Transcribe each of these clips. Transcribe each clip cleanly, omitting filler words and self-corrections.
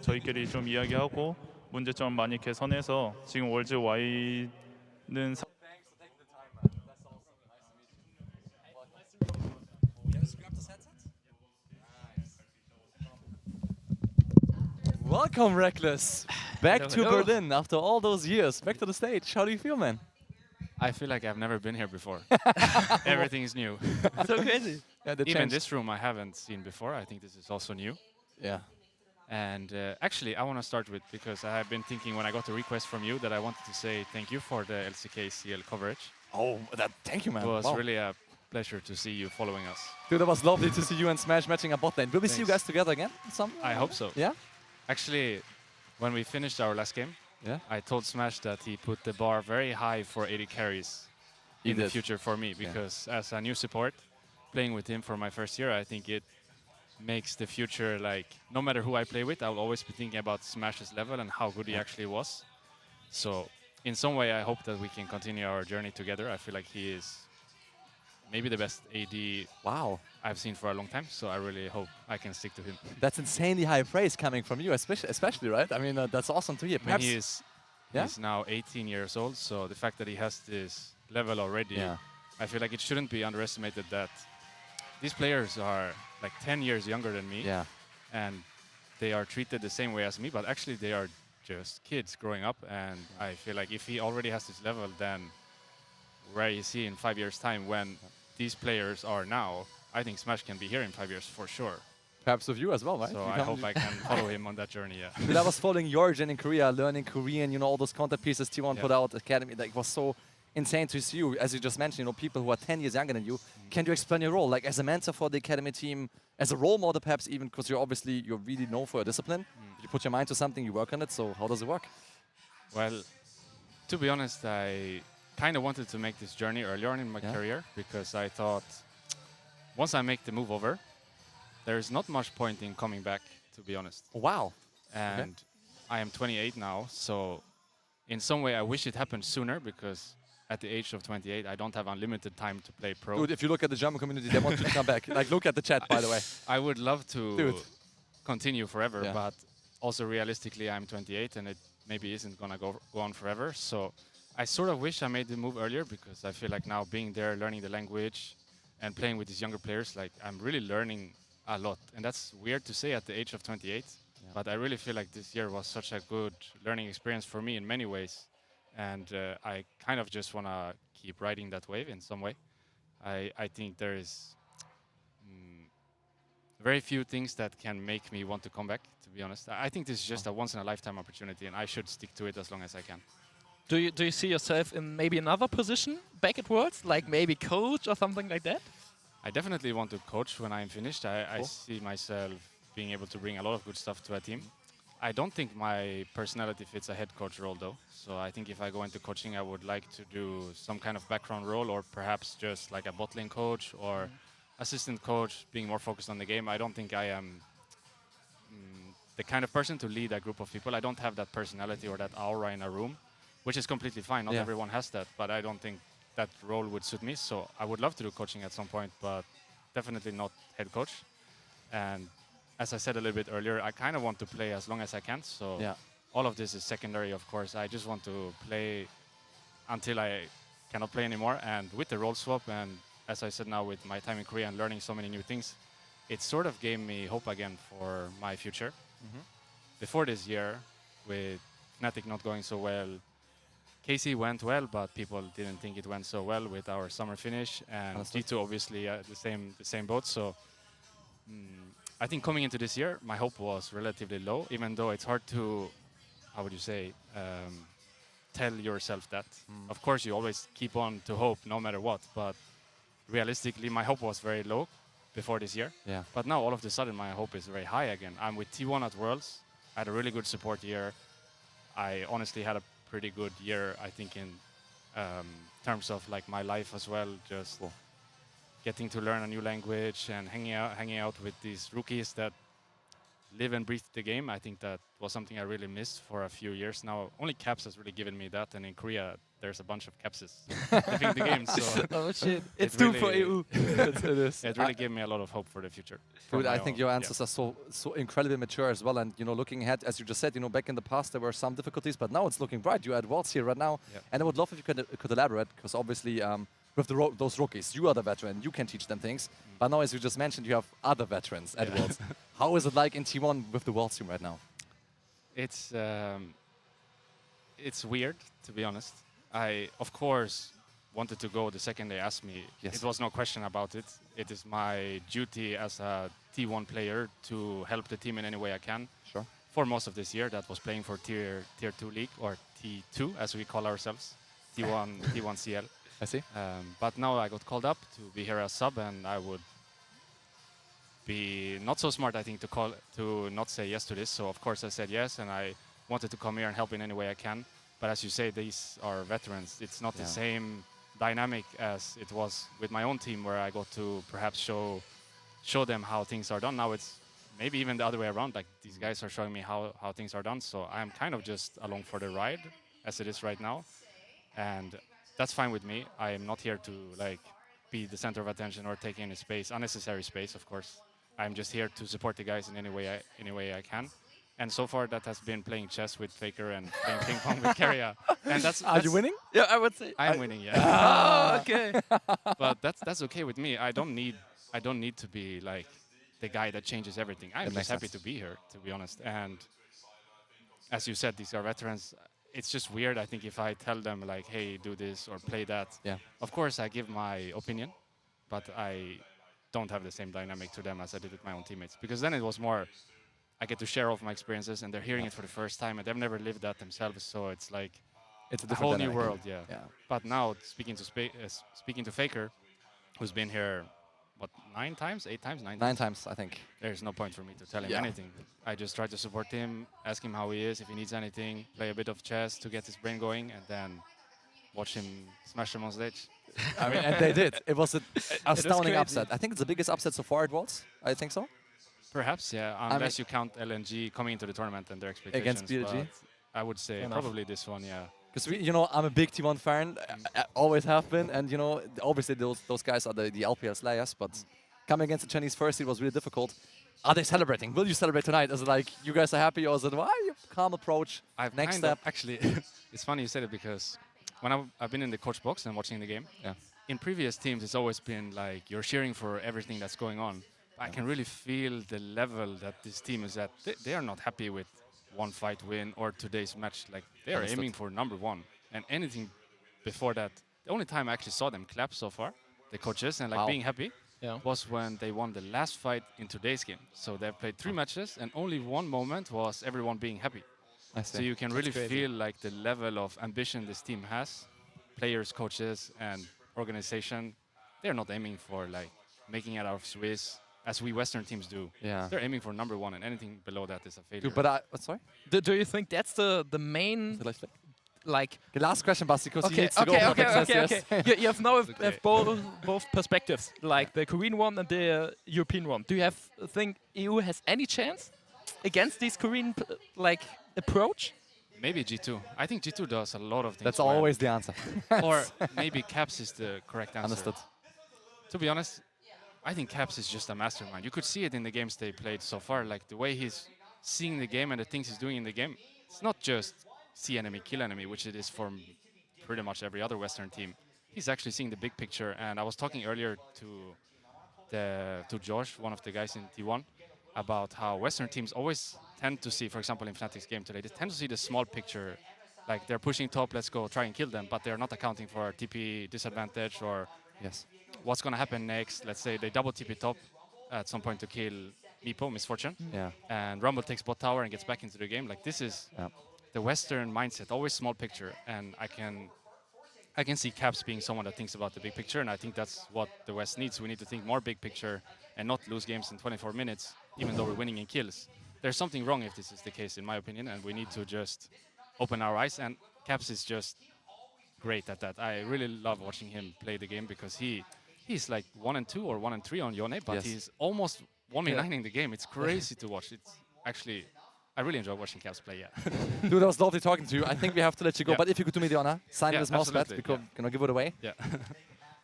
저희끼리 좀 이야기하고 문제점 많이 개선해서 지금 월즈 Y는 Welcome, Reckless. Back Hello, to hello. Berlin after all those years. Back to the stage. How do you feel, man? I feel like I've never been here before. Everything is new. So crazy. Yeah, Even this room I haven't seen before. I think this is also new. Yeah. And actually, I want to start with, because I have been thinking when I got a request from you that I wanted to say thank you for the LCK CL coverage. Oh, thank you, man. It was Wow. really a pleasure to see you following us. Dude, that was lovely to see you and Smash matching a bot lane. Will we see you guys Thanks. together again? I hope so. Yeah? Actually, when we finished our last game, Yeah. I told Smash that he put the bar very high for 80 carries He in the did. future for me, because as a new support, playing with him for my first year, I think it makes the future, like, no matter who I play with, I'll always be thinking about Smash's level and how good he actually was. So in some way, I hope that we can continue our journey together. I feel like he is maybe the best AD Wow. I've seen for a long time, so I really hope I can stick to him. That's insanely high praise coming from you, especially right? I mean, that's awesome to hear. I mean, Perhaps, he's now 18 years old, so the fact that he has this level already, Yeah. I feel like it shouldn't be underestimated that these players are like 10 years younger than me, Yeah. and they are treated the same way as me, but actually they are just kids growing up, and I feel like if he already has this level, then where is he in 5 years' time when these players are now? I think Smash can be here in 5 years for sure. Perhaps with you as well, right? So You I come- hope I can follow him on that journey, yeah. Dude, I was following your gen in Korea, learning Korean, all those content pieces T1 Yeah. put out, Academy. Like, it was so insane to see you, as you just mentioned, people who are 10 years younger than you. Can you explain your role, like as a mentor for the Academy team, as a role model perhaps even, because you're really known for your discipline. You put your mind to something, you work on it, so how does it work? Well, to be honest, I kind of wanted to make this journey earlier on in my Yeah. career, because I thought once I make the move over, there's not much point in coming back, to be honest. Oh, wow. And I am 28 now, so in some way I wish it happened sooner, because at the age of 28 I don't have unlimited time to play pro. Dude, if you look at the German community, they want you to come back. Like, look at the chat, by the way. I would love to Dude. continue forever, Yeah. but also realistically I'm 28 and it maybe isn't gonna go on forever. So I sort of wish I made the move earlier, because I feel like now being there, learning the language and playing with these younger players, like I'm really learning a lot. And that's weird to say at the age of 28, but I really feel like this year was such a good learning experience for me in many ways. And I kind of just want to keep riding that wave in some way. I think there is very few things that can make me want to come back, to be honest. I think this is just a once-in-a-lifetime opportunity, and I should stick to it as long as I can. Do you see yourself in maybe another position back at Worlds, like maybe coach or something like that? I definitely want to coach when I'm finished. I Cool. see myself being able to bring a lot of good stuff to a team. I don't think my personality fits a head coach role, though. So I think if I go into coaching, I would like to do some kind of background role, or perhaps just like a bot lane coach or assistant coach, being more focused on the game. I don't think I am the kind of person to lead a group of people. I don't have that personality or that aura in a room, which is completely fine. Not Yeah. everyone has that, but I don't think that role would suit me. So I would love to do coaching at some point, but definitely not head coach. And as I said a little bit earlier, I kind of want to play as long as I can. So Yeah. all of this is secondary, of course. I just want to play until I cannot play anymore. And with the role swap, and as I said now, with my time in Korea and learning so many new things, it sort of gave me hope again for my future. Before this year, with Fnatic not going so well, KC went well, but people didn't think it went so well with our summer finish, and Understood. G2 obviously the same boat. So I think coming into this year, my hope was relatively low, even though it's hard to, how would you say, tell yourself that. Of course, you always keep on to hope no matter what, but realistically, my hope was very low before this year. Yeah. But now all of a sudden, my hope is very high again. I'm with T1 at Worlds. I had a really good support year. I honestly had a pretty good year, I think, in terms of like my life as well. Just getting to learn a new language and hanging out with these rookies that live and breathe the game. I think that was something I really missed for a few years now. Only Caps has really given me that, and in Korea there's a bunch of Capses living the game. So Oh shit! It's It two for really- EU. it is. it really gave me a lot of hope for the future. for Dude, my I think own- your yeah. answers are so incredibly mature as well. And looking ahead, as you just said, back in the past there were some difficulties, but now it's looking bright. You're at Worlds here right now, Yeah. and I would love if you could elaborate, because obviously with those rookies, you are the veteran, you can teach them things. But now, as you just mentioned, you have other veterans at Yeah. Worlds. How is it like in T1 with the Worlds team right now? It's weird, to be honest. I, of course, wanted to go the second they asked me. Yes. It was no question about it. It is my duty as a T1 player to help the team in any way I can. Sure. For most of this year, that was playing for tier 2 league, or T2 as we call ourselves, T1 CL. I see. But now I got called up to be here as sub, and I would be not so smart, I think, to not say yes to this. So of course I said yes, and I wanted to come here and help in any way I can. But as you say, these are veterans. It's not the Yeah. same dynamic as it was with my own team, where I got to perhaps show them how things are done. Now it's maybe even the other way around. Like, these guys are showing me how things are done. So I'm kind of just along for the ride as it is right now, and that's fine with me. I am not here to be the center of attention or take any space, unnecessary space, of course. I'm just here to support the guys in any way I can. And so far, that has been playing chess with Faker and playing ping pong with Keria. And Are you winning? Yeah, I would say. I'm winning, yeah. Oh, okay. But that's okay with me. I don't need to be like the guy that changes everything. I'm That just makes happy sense. to be here, to be honest. And as you said, these are veterans. It's just weird, I think, if I tell them like, hey, do this or play that. Yeah. Of course, I give my opinion, but I don't have the same dynamic to them as I did with my own teammates. Because then it was more, I get to share all of my experiences, and they're hearing it for the first time, and they've never lived that themselves. So it's like It's a a different whole new dynamic. world, yeah. Yeah. But now speaking to Faker, who's been here, what, 9 times, 8 times, 9 9 times? times, I think. There's no point for me to tell him Yeah. anything. I just try to support him, ask him how he is, if he needs anything, play a bit of chess to get his brain going, and then watch him smash them on stage. I mean, and they did. It was an astounding crazy. upset. I think it's the biggest upset so far at Worlds. I think so. Perhaps, yeah, mean- unless you count LNG coming into the tournament and their expectations. BLG? but I would say Fair enough. probably this one, yeah. Because I'm a big T1 fan, always have been, and obviously those guys are the LPL slayers. But coming against the Chinese first, it was really difficult. Are they celebrating? Will you celebrate tonight? Is it like you guys are happy, or is it calm approach? I've Next kind step. of, actually, it's funny you said it, because when I've been in the coach box and watching the game, Yeah. in previous teams, it's always been like you're cheering for everything that's going on. I can really feel the level that this team is at. They are not happy with one fight win or today's match. Like, they are Understood. aiming for #1, and anything before that. The only time I actually saw them clap so far, the coaches, and Wow. being happy, Yeah. was when they won the last fight in today's game. So they've played 3 matches, and only one moment was everyone being happy. I So you can really crazy. feel like the level of ambition this team has, players, coaches, and organization. They're not aiming for like making it out of Swiss as we Western teams do. Yeah. They're aiming for #1, and anything below that is a failure. Dude, but sorry. Do you think that's the main like? The last question, Basti, because you Okay, need to go. okay, for okay, the okay, yes. okay. You have now It's okay. have both perspectives, like the Korean one and the European one. Do you think EU has any chance against this Korean approach? Maybe G2. I think G2 does a lot of things. That's well. always the answer. Or maybe Caps is the correct answer. Understood. To be honest, I think Caps is just a mastermind. You could see it in the games they played so far, like the way he's seeing the game and the things he's doing in the game. It's not just see enemy, kill enemy, which it is for pretty much every other Western team. He's actually seeing the big picture. And I was talking earlier to Josh, one of the guys in T1, about how Western teams always tend to see, for example, in Fnatic's game today, they tend to see the small picture. Like, they're pushing top, let's go try and kill them, but they're not accounting for TP disadvantage or Yes. what's going to happen next. Let's say they double TP top at some point to kill Meepo, Misfortune, Yeah. and Rumble takes bot tower and gets back into the game. Like, this is Yeah. the Western mindset, always small picture, and I can see Caps being someone that thinks about the big picture, and I think that's what the West needs. We need to think more big picture and not lose games in 24 minutes, even though we're winning in kills. There's something wrong if this is the case, in my opinion, and we need to just open our eyes, and Caps is just great at that. I really love watching him play the game, because he's like 1 and 2 or 1 and 3 on Yone, but Yes. he's almost 1v9 in the game. It's crazy to watch. actually, I really enjoy watching Caps play. Yeah. Dude, that was lovely talking to you. I think we have to let you go. Yeah. But if you could do me the honor, sign Yeah, this mouse pad, absolutely, because yeah. can I give it away? Yeah.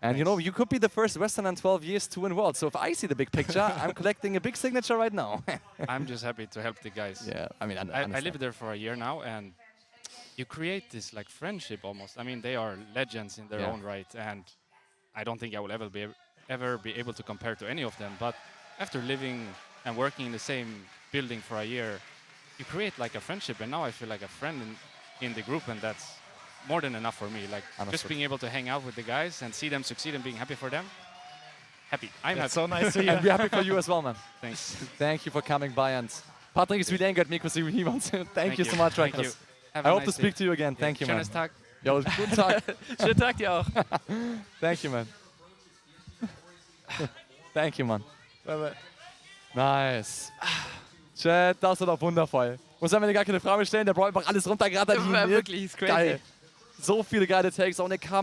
And you know, you could be the first Western in 12 years to win Worlds. So if I see the big picture, I'm collecting a big signature right now. I'm just happy to help the guys. Yeah, I mean, I understand. lived there for a year now, and you create this like friendship almost. I mean, they are legends in their Yeah. own right, and I don't think I will ever be able to compare to any of them. But after living and working in the same building for a year, you create like a friendship, and now I feel like a friend in the group, and that's more than enough for me. Like just Understood. being able to hang out with the guys and see them succeed and being happy for them. Happy. I'm happy. So nice to And we're happy for you as well, man. Thanks. Thank you for coming by. And Patrick is wieder angehört, Mikro Simons. Thank you so much, Thank you. Reckless. Have I a hope to nice speak day. to you again. Thank you, man. Schönes Tag. Jo, guten Tag. Schönen Tag dir auch. Thank you, man. Thank you, man. Nice. Chat, das war doch wundervoll. Muss am Ende gar keine Frage stellen, der braucht einfach alles runtergerattert. Wirklich, ist crazy. Geil. So viele geile Takes. Und er kam